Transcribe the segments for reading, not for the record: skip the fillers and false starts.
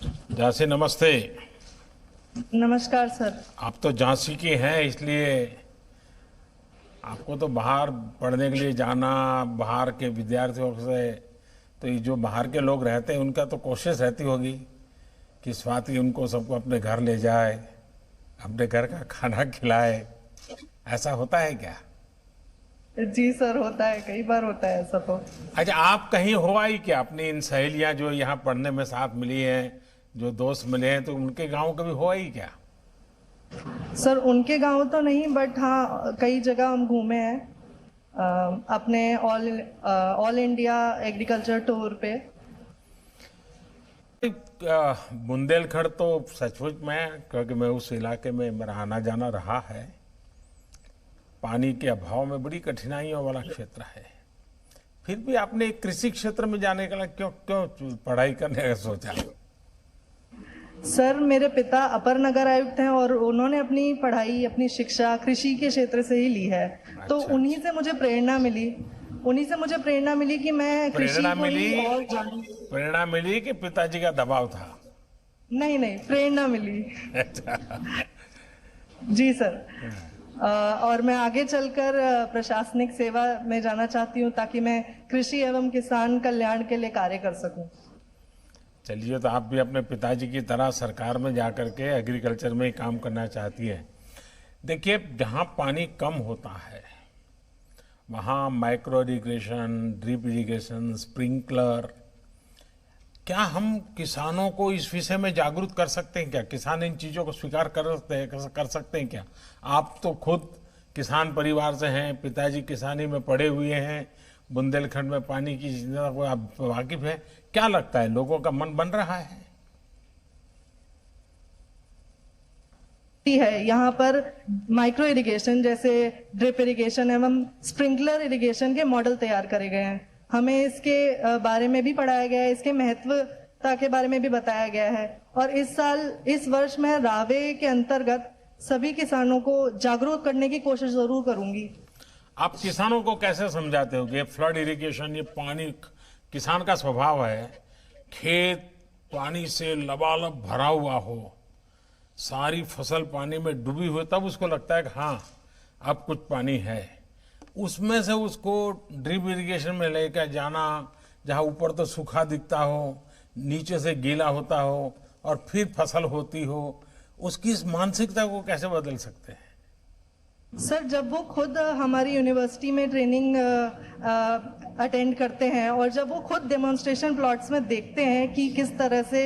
झांसी नमस्ते। नमस्कार सर। आप तो झांसी की हैं, इसलिए आपको तो बाहर पढ़ने के लिए जाना, बाहर के विद्यार्थियों से, तो ये जो बाहर के लोग रहते हैं उनका तो कोशिश रहती होगी कि स्वाति उनको सबको अपने घर ले जाए, अपने घर का खाना खिलाए। ऐसा होता है क्या? जी सर, होता है, कई बार होता है ऐसा तो। अच्छा, आप कहीं हो आई क्या? अपनी इन सहेलियां जो यहाँ पढ़ने में साथ मिली हैं, जो दोस्त मिले हैं, तो उनके गांव कभी हो आई क्या? सर उनके गांव तो नहीं, बट हाँ कई जगह हम घूमे हैं। अपने ऑल इंडिया एग्रीकल्चर टूर पे। बुंदेलखंड तो सचमुच में, क्योंकि मैं उस इलाके में मेरा आना जाना रहा है, पानी के अभाव में बड़ी कठिनाइयों वाला क्षेत्र है। फिर भी आपने कृषि क्षेत्र में जाने के लिए क्यों क्यों पढ़ाई करने का सोचा? सर मेरे पिता अपर नगर आयुक्त हैं और उन्होंने अपनी पढ़ाई, अपनी शिक्षा कृषि के क्षेत्र से ही ली है। तो अच्छा। उन्हीं से मुझे प्रेरणा मिली कि मैं कृषि प्रेरणा को मिली? ही और जानूं। प्रेरणा मिली कि पिताजी का दबाव था? नहीं नहीं, प्रेरणा मिली। अच्छा। जी सर। और मैं आगे चलकर प्रशासनिक सेवा में जाना चाहती हूँ ताकि मैं कृषि एवं किसान कल्याण के लिए कार्य कर सकूं। चलिए, तो आप भी अपने पिताजी की तरह सरकार में जाकर के एग्रीकल्चर में ही काम करना चाहती है। देखिए, जहाँ पानी कम होता है वहाँ micro irrigation, drip irrigation, sprinkler, क्या हम किसानों को इस विषय में जागरूक कर सकते हैं क्या? किसान इन चीज़ों को स्वीकार कर सकते हैं क्या? आप तो खुद किसान परिवार से हैं, पिताजी किसानी में पढ़े हुए हैं, बुंदेलखंड में पानी की चिंता को आप वाकिफ हैं। क्या लगता है, लोगों का मन बन रहा है? है यहाँ पर माइक्रो इरिगेशन जैसे ड्रिप इरिगेशन एवं स्प्रिंकलर इरिगेशन के मॉडल तैयार करे गए हैं। हमें इसके बारे में भी पढ़ाया गया है, इसके महत्वता के बारे में भी बताया गया है। और इस वर्ष मैं रावे के अंतर्गत सभी किसानों को जागरूक करने की कोशिश जरूर करूंगी। आप किसानों को कैसे समझाते हो कि फ्लड इरिगेशन, ये पानी, किसान का स्वभाव है, खेत पानी से लबालब भरा हुआ हो, सारी फसल पानी में डूबी हुई, तब उसको लगता है कि हाँ अब कुछ पानी है। उसमें से उसको ड्रिप इरिगेशन में लेकर जाना, जहाँ ऊपर तो सूखा दिखता हो, नीचे से गीला होता हो और फिर फसल होती हो, उसकी इस मानसिकता को कैसे बदल सकते हैं? सर जब वो खुद हमारी यूनिवर्सिटी में ट्रेनिंग अटेंड करते हैं और जब वो खुद डेमोन्स्ट्रेशन प्लॉट्स में देखते हैं कि किस तरह से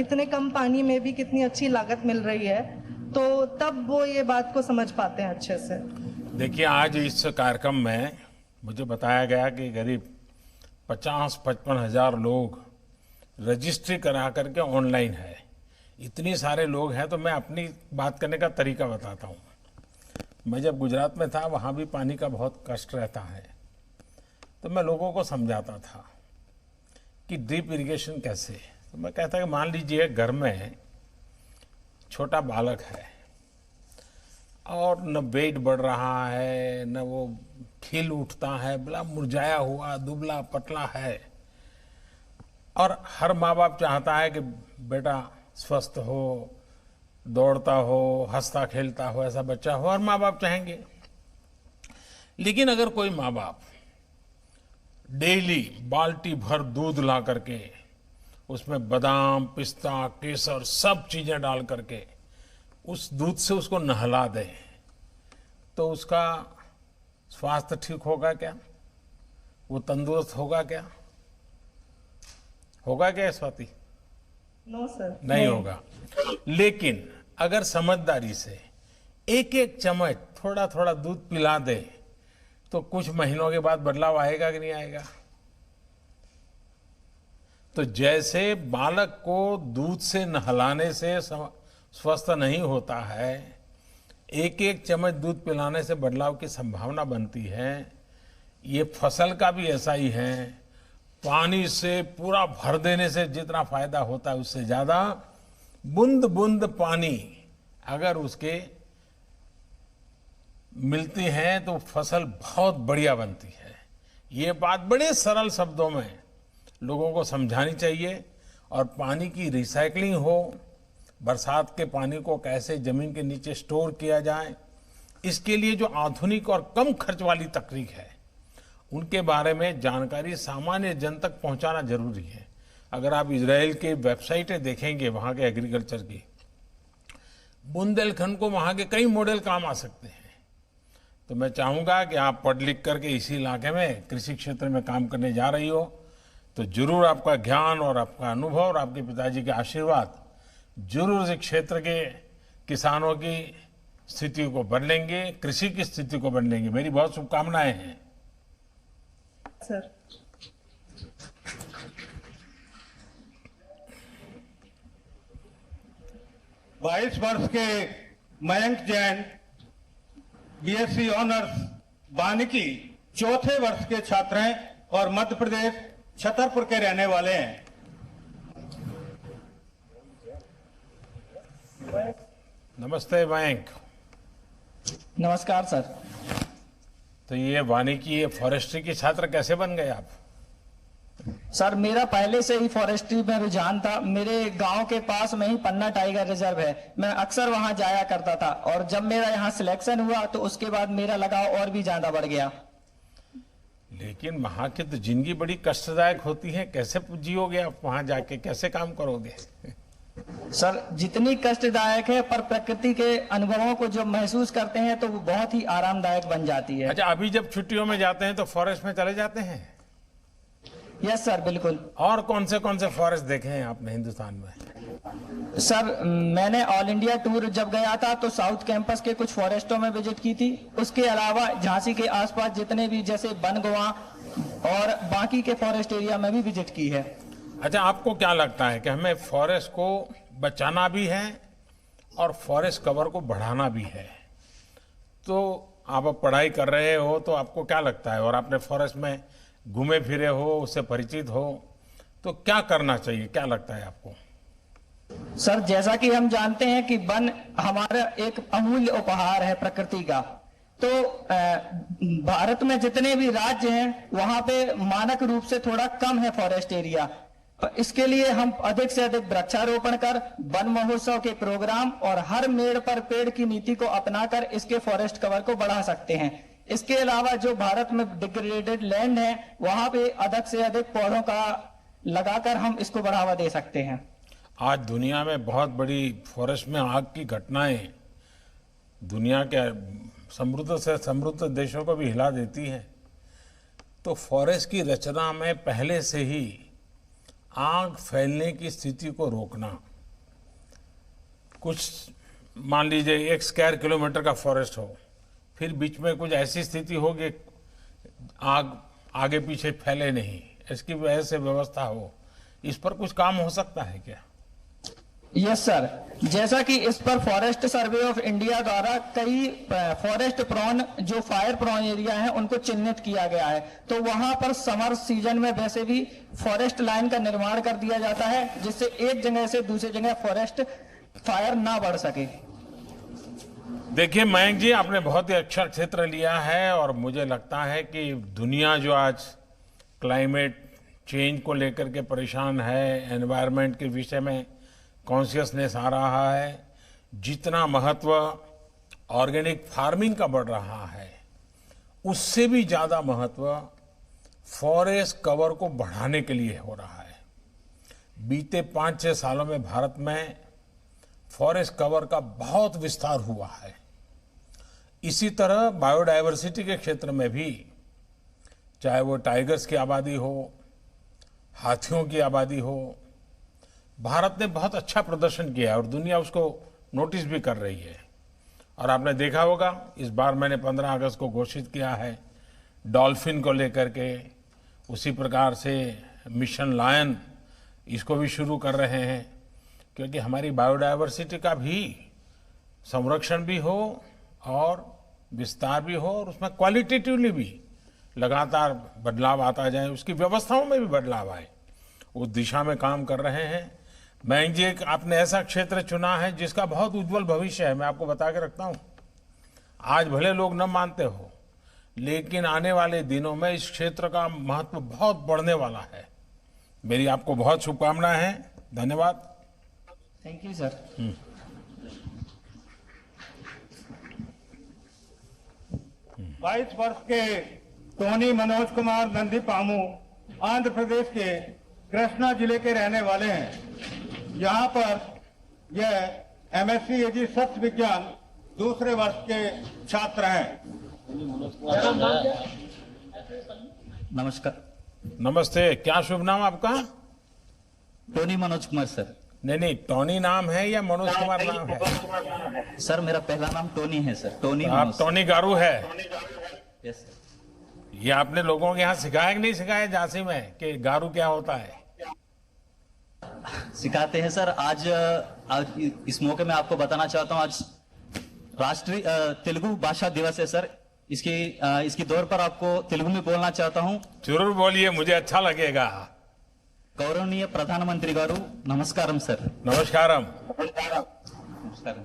इतने कम पानी में भी कितनी अच्छी लागत मिल रही है, तो तब वो ये बात को समझ पाते हैं अच्छे से। देखिए, आज इस कार्यक्रम में मुझे बताया गया कि करीब 50-55 हजार लोग रजिस्ट्री करा करके ऑनलाइन है। इतनी सारे लोग हैं, तो मैं अपनी बात करने का तरीका बताता हूँ। मैं जब गुजरात में था, वहाँ भी पानी का बहुत कष्ट रहता है, तो मैं लोगों को समझाता था कि ड्रिप इरिगेशन कैसे। तो मैं कहता कि मान लीजिए घर में छोटा बालक है और न वेट बढ़ रहा है, न वो खिल उठता है, बड़ा मुरझाया हुआ दुबला पतला है, और हर माँ बाप चाहता है कि बेटा स्वस्थ हो, दौड़ता हो, हंसता खेलता हो, ऐसा बच्चा हो, और माँ बाप चाहेंगे। लेकिन अगर कोई माँ बाप डेली बाल्टी भर दूध ला करके उसमें बादाम, पिस्ता, केसर सब चीजें डाल करके उस दूध से उसको नहला दे, तो उसका स्वास्थ्य ठीक होगा क्या? वो तंदुरुस्त होगा क्या? होगा क्या स्वाति? नो सर, नहीं होगा। लेकिन अगर समझदारी से एक एक चम्मच थोड़ा थोड़ा दूध पिला दे, तो कुछ महीनों के बाद बदलाव आएगा कि नहीं आएगा? तो जैसे बालक को दूध से नहलाने से स्वस्थ नहीं होता है, एक एक चम्मच दूध पिलाने से बदलाव की संभावना बनती है, ये फसल का भी ऐसा ही है। पानी से पूरा भर देने से जितना फायदा होता है, उससे ज्यादा बूंद बूंद पानी अगर उसके मिलती है तो फसल बहुत बढ़िया बनती है। ये बात बड़े सरल शब्दों में लोगों को समझानी चाहिए और पानी की रिसाइकलिंग हो, बरसात के पानी को कैसे जमीन के नीचे स्टोर किया जाए, इसके लिए जो आधुनिक और कम खर्च वाली तकनीक है उनके बारे में जानकारी सामान्य जन तक पहुंचाना जरूरी है। अगर आप इजराइल के वेबसाइटें देखेंगे वहां के एग्रीकल्चर की, बुंदेलखंड को वहां के कई मॉडल काम आ सकते हैं। तो मैं चाहूंगा कि आप पढ़ लिख करके इसी इलाके में कृषि क्षेत्र में काम करने जा रही हो तो जरूर आपका ज्ञान और आपका अनुभव और आपके पिताजी के आशीर्वाद जरूर इस क्षेत्र के किसानों की स्थिति को बदलेंगे, कृषि की स्थिति को बदलेंगे। मेरी बहुत शुभकामनाएं हैं सर। 22 वर्ष के मयंक जैन बीएससी ऑनर्स वानिकी चौथे वर्ष के छात्र हैं और मध्य प्रदेश छतरपुर के रहने वाले हैं। नमस्ते मयंक। नमस्कार सर। तो ये वानिकी, ये फॉरेस्ट्री के छात्र कैसे बन गए आप? सर मेरा पहले से ही फॉरेस्ट्री में रुझान था। मेरे गांव के पास में ही पन्ना टाइगर रिजर्व है, मैं अक्सर वहां जाया करता था और जब मेरा यहाँ सिलेक्शन हुआ तो उसके बाद मेरा लगाव और भी ज्यादा बढ़ गया। लेकिन वहां की तो जिंदगी बड़ी कष्टदायक होती है, कैसे जियोगे आप वहां जाके, कैसे काम करोगे? सर जितनी कष्टदायक है पर प्रकृति के अनुभवों को जो महसूस करते हैं तो वो बहुत ही आरामदायक बन जाती है। अच्छा, अभी जब छुट्टियों में जाते हैं तो फॉरेस्ट में चले जाते हैं? यस सर, बिल्कुल। और कौन से फॉरेस्ट देखे हैं आपने हिंदुस्तान में? सर मैंने ऑल इंडिया टूर जब गया था तो साउथ कैंपस के कुछ फॉरेस्टों में विजिट की थी। उसके अलावा झांसी के आसपास जितने भी जैसे बनगुआ और बाकी के फॉरेस्ट एरिया में भी विजिट की है। अच्छा, आपको क्या लगता है कि हमें फॉरेस्ट को बचाना भी है और फॉरेस्ट कवर को बढ़ाना भी है? तो आप अब पढ़ाई कर रहे हो तो आपको क्या लगता है, और आपने फॉरेस्ट में घूमे फिरे हो, उससे परिचित हो, तो क्या करना चाहिए, क्या लगता है आपको? सर जैसा कि हम जानते हैं कि वन हमारा एक अमूल्य उपहार है प्रकृति का। तो भारत में जितने भी राज्य हैं वहां पे मानक रूप से थोड़ा कम है फॉरेस्ट एरिया। इसके लिए हम अधिक से अधिक वृक्षारोपण कर, वन महोत्सव के प्रोग्राम और हर मेड़ पर पेड़ की नीति को अपनाकर इसके फॉरेस्ट कवर को बढ़ा सकते हैं। इसके अलावा जो भारत में डिग्रेडेड लैंड है वहां पे अधिक से अधिक पौधों का लगाकर हम इसको बढ़ावा दे सकते हैं। आज दुनिया में बहुत बड़ी फॉरेस्ट में आग की घटनाएं दुनिया के समृद्ध से समृद्ध देशों को भी हिला देती है। तो फॉरेस्ट की रचना में पहले से ही आग फैलने की स्थिति को रोकना, कुछ मान लीजिए 1 स्क्वायर किलोमीटर का फॉरेस्ट हो, फिर बीच में कुछ ऐसी स्थिति हो कि आग आगे पीछे फैले नहीं, इसकी वजह से व्यवस्था हो, इस पर कुछ काम हो सकता है क्या? यस सर, जैसा कि इस पर फॉरेस्ट सर्वे ऑफ इंडिया द्वारा कई फॉरेस्ट प्रॉन जो फायर प्रॉन एरिया हैं उनको चिन्हित किया गया है। तो वहां पर समर सीजन में वैसे भी फॉरेस्ट लाइन का निर्माण कर दिया जाता है जिससे एक जगह से दूसरी जगह फॉरेस्ट फायर ना बढ़ सके। देखिए मयंक जी, आपने बहुत ही अच्छा क्षेत्र लिया है और मुझे लगता है कि दुनिया जो आज क्लाइमेट चेंज को लेकर के परेशान है, एनवायरनमेंट के विषय में कॉन्शियसनेस आ रहा है, जितना महत्व ऑर्गेनिक फार्मिंग का बढ़ रहा है उससे भी ज़्यादा महत्व फॉरेस्ट कवर को बढ़ाने के लिए हो रहा है। बीते 5-6 सालों में भारत में फॉरेस्ट कवर का बहुत विस्तार हुआ है। इसी तरह बायोडायवर्सिटी के क्षेत्र में भी, चाहे वो टाइगर्स की आबादी हो, हाथियों की आबादी हो, भारत ने बहुत अच्छा प्रदर्शन किया है और दुनिया उसको नोटिस भी कर रही है। और आपने देखा होगा इस बार मैंने 15 अगस्त को घोषित किया है डॉल्फिन को लेकर के, उसी प्रकार से मिशन लायन इसको भी शुरू कर रहे हैं, क्योंकि हमारी बायोडायवर्सिटी का भी संरक्षण भी हो और विस्तार भी हो और उसमें क्वालिटेटिवली भी लगातार बदलाव आता जाए, उसकी व्यवस्थाओं में भी बदलाव आए, उस दिशा में काम कर रहे हैं। मयंक जी, आपने ऐसा क्षेत्र चुना है जिसका बहुत उज्जवल भविष्य है, मैं आपको बता के रखता हूँ। आज भले लोग न मानते हो, लेकिन आने वाले दिनों में इस क्षेत्र का महत्व बहुत बढ़ने वाला है। मेरी आपको बहुत शुभकामनाएं हैं। धन्यवाद। Thank you sir. 22 वर्ष के टोनी मनोज कुमार नंदी पामू आंध्र प्रदेश के कृष्णा जिले के रहने वाले हैं। यहाँ पर यह एमएससी एजी सत्य विज्ञान दूसरे वर्ष के छात्र हैं। नमस्कार। नमस्ते, क्या शुभ नाम आपका? Tony Manoj Kumar sir. नहीं, टोनी नाम है या मनोज कुमार नाम है? सर मेरा पहला नाम टोनी है सर, टोनी आप मनोज। टोनी गारू है? Yes sir. ये आपने लोगों के यहाँ सिखाया कि नहीं सिखाया झांसी में कि गारू क्या होता है? सिखाते हैं सर। आज इस मौके में आपको बताना चाहता हूँ, आज राष्ट्रीय तेलुगु भाषा दिवस है सर। इसकी दौर पर आपको तेलुगु में बोलना चाहता हूँ। जरूर बोलिए, मुझे अच्छा लगेगा। गौरवनीय प्रधानमंत्री गारू नमस्कारम सर। नमस्कारम। नमस्कारम।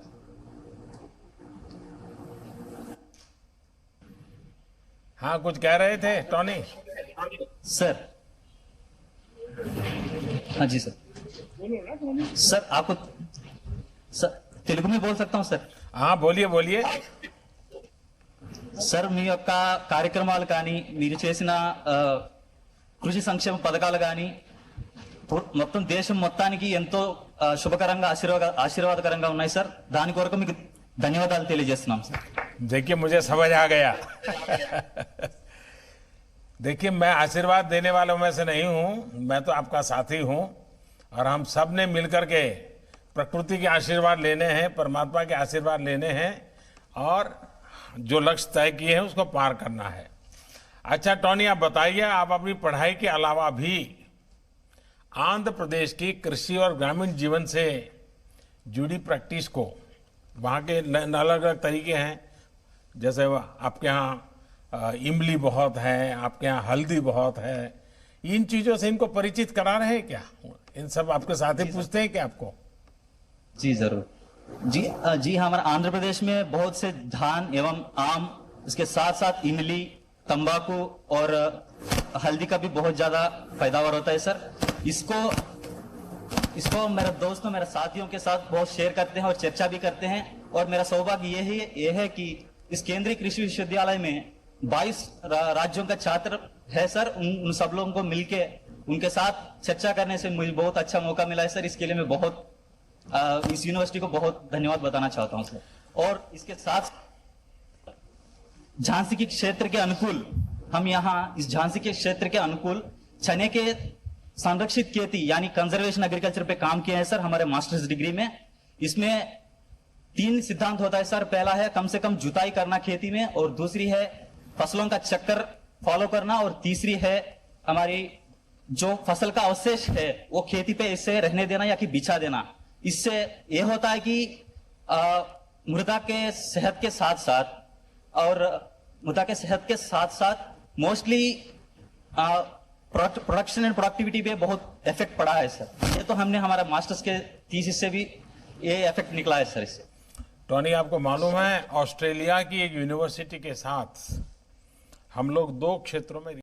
हाँ, कुछ कह रहे थे टोनी? सर हाँ जी सर। सर आपको सर तेलुगु में बोल सकता हूँ सर? हाँ बोलिए बोलिए। సార్ మీ యొక్క కార్యక్రమాలు కానీ మీరు చేసిన కృషి సంక్షేమ పథకాలు కానీ మొత్తం దేశం మొత్తానికి ఎంతో శుభకరంగా ఆశీర్వాదకరంగా ఉన్నాయి సార్। దాని కొరకు మీకు ధన్యవాదాలు తెలియజేస్తున్నాం సార్। देखिए मुझे समझ आ गया। देखिए मैं आशीर्वाद देने वालों में से नहीं हूं, मैं तो आपका साथी हूं और हम सब ने मिलकर के प्रकृति के आशीर्वाद लेने हैं, परमात्मा के आशीर्वाद लेने हैं और जो लक्ष्य तय किए हैं उसको पार करना है। अच्छा टोनी, आप बताइए, आप अपनी पढ़ाई के अलावा भी आंध्र प्रदेश की कृषि और ग्रामीण जीवन से जुड़ी प्रैक्टिस को, वहाँ के अलग अलग तरीके हैं, जैसे आपके यहाँ इमली बहुत है, आपके यहाँ हल्दी बहुत है, इन चीज़ों से इनको परिचित करा रहे हैं क्या? इन सब आपके साथी पूछते हैं क्या आपको? जी जरूर। जी हमारे आंध्र प्रदेश में बहुत से धान एवं आम, इसके साथ साथ इमली, तंबाकू और हल्दी का भी बहुत ज्यादा पैदावार होता है सर। इसको मेरे दोस्तों, मेरे साथियों के साथ बहुत शेयर करते हैं और चर्चा भी करते हैं। और मेरा सौभाग्य ये है कि इस केंद्रीय कृषि विश्वविद्यालय में 22 राज्यों का छात्र है सर। उन सब लोगों को मिलके उनके साथ चर्चा करने से मुझे बहुत अच्छा मौका मिला है सर। इसके लिए मैं बहुत इस यूनिवर्सिटी को बहुत धन्यवाद बताना चाहता हूं सर। और इसके साथ झांसी के क्षेत्र के अनुकूल, हम यहाँ इस झांसी के क्षेत्र के अनुकूल चने के संरक्षित खेती यानी कंजर्वेशन एग्रीकल्चर पे काम किया है सर हमारे मास्टर्स डिग्री में। इसमें 3 सिद्धांत होता है सर। पहला है कम से कम जुताई करना खेती में, और दूसरी है फसलों का चक्कर फॉलो करना, और तीसरी है हमारी जो फसल का अवशेष है वो खेती पे इससे रहने देना या कि बिछा देना। इससे यह होता है कि मृदा के सेहत के साथ साथ मोस्टली प्रोडक्शन एंड प्रोडक्टिविटी पे बहुत इफेक्ट पड़ा है सर। ये तो हमने हमारा मास्टर्स के थीसिस से भी ये इफेक्ट निकला है सर इससे। टोनी, आपको मालूम है ऑस्ट्रेलिया की एक यूनिवर्सिटी के साथ हम लोग 2 क्षेत्रों में